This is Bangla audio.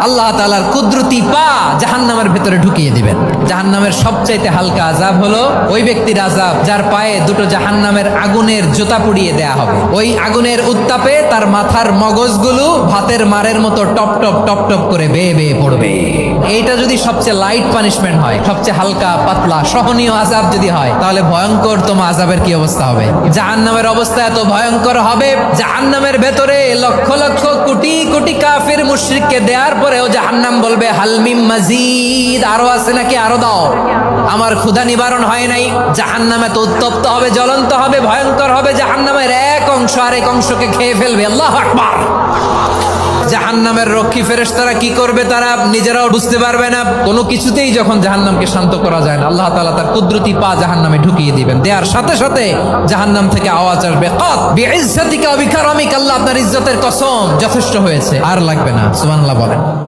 আল্লাহ তাআলার কুদরতি পা জাহান্নামের ভেতরে ঢুকিয়ে দিবেন। জাহান্নামের সবচাইতে হালকা আযাব হলো ওই ব্যক্তির আযাব যার পায়ে দুটো জাহান্নামের আগুনের জুতা পুড়িয়ে দেয়া হবে। ওই আগুনের উত্তাপে তার মাথার মগজগুলো ভাতের মারের মতো টপ টপ টপ টপ করে বেয়ে বেয়ে পড়বে। এইটা যদি সবচেয়ে লাইট পানিশমেন্ট হয়, সবচেয়ে হালকা পাতলা সহনীয় আযাব যদি হয়, তাহলে ভয়ঙ্কর তোমার আযাবের কি অবস্থা হবে? জাহান্নামের অবস্থা এত ভয়ঙ্কর হবে, জাহান্নামের ভেতরে লক্ষ লক্ষ কোটি কোটি কাফির মুশরিককে দেওয়ার পরেও জাহান্নাম বলবে হালমিম মাজিদ, আরো আছে নাকি, আরো দাও, আমার ক্ষুধা নিবারণ হয় নাই। জাহান্নাম এত উত্তপ্ত হবে, জ্বলন্ত হবে, ভয়ঙ্কর হবে, জাহান্নামের এক অংশ আরেক অংশকে খেয়ে ফেলবে। আল্লাহু আকবার। জাহান্নামের রক্ষী ফেরেশতারা কি করবে তারা নিজেরাও বুঝতে পারবে না। কোনো কিছুতেই যখন জাহান্নামকে শান্ত করা যায় না, আল্লাহ তাআলা তার কুদরতি পা জাহান্নামে ঢুকিয়ে দিবেন। দেওয়ার সাথে সাথে জাহান্নাম থেকে আওয়াজ আসবে, কাত বিইজ্জাতিকা ওয়া বিকারামিকা, আল্লাহ আপনার ইজ্জতের কসম, যথেষ্ট হয়েছে, আর লাগবে না। সুবহানাল্লাহ বলেন।